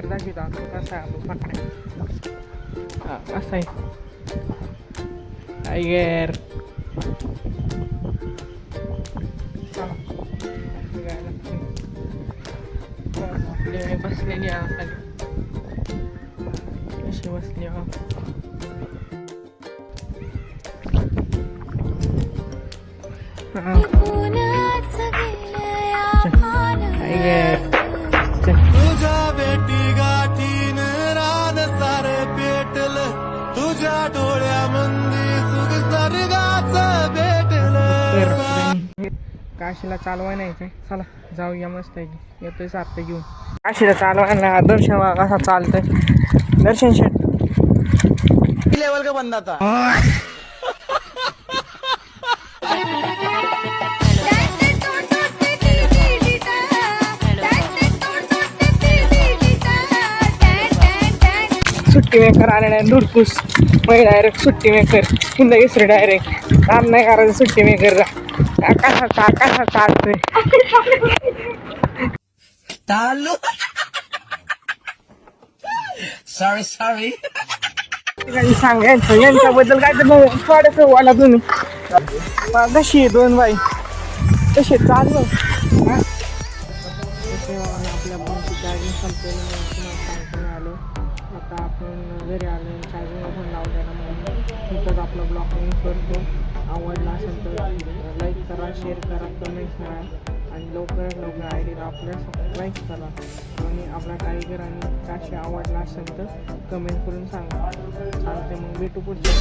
दाखवतो कसा आहे आपला पठार. हा असं आहे टायगर. बसलेली आहे कशी बसली तुझ्या बेटी गाठीन रान सारे पेटल तुझ्या डोळ्यामंदी सुख स्वर्गाचं भेटल. काशीला चालवाय नाही काय. चला जाऊया मस्त आहे की येतोय सार्थ घेऊन. काशीला चालवायला दर्शन कसा चालतंय. दर्शन शेट लेवल का बंदा था. सुट्टी मेकर आले नाही. धुडकूस मग डायरेक्ट सुट्टी मेकर हिंदकेसरी डायरेक्ट काम नाही करायचं. सुट्टी मेकरला कसा चालतोय. सॉरी सांगायचं यांच्याबद्दल काय तर थोडंसं बोला तुम्ही. कशी आहे दोन बाई कशी चालू आपल्या फोनची चार्जिंग संपलेली आलो. आता आपण घरी आलो. चार्जिंग पण लावलेला म्हणून इथंच आपला ब्लॉग मी करतो. आवडला असेल तर लाईक करा, शेअर करा, कमेंट करा आणि लवकरात आय डीला आपल्या सबस्क्राईब करा. आणि आपला टायगर आणि काशी आवडला असेल तर कमेंट करून सांगा. चालते मग भेटू पुढच्या.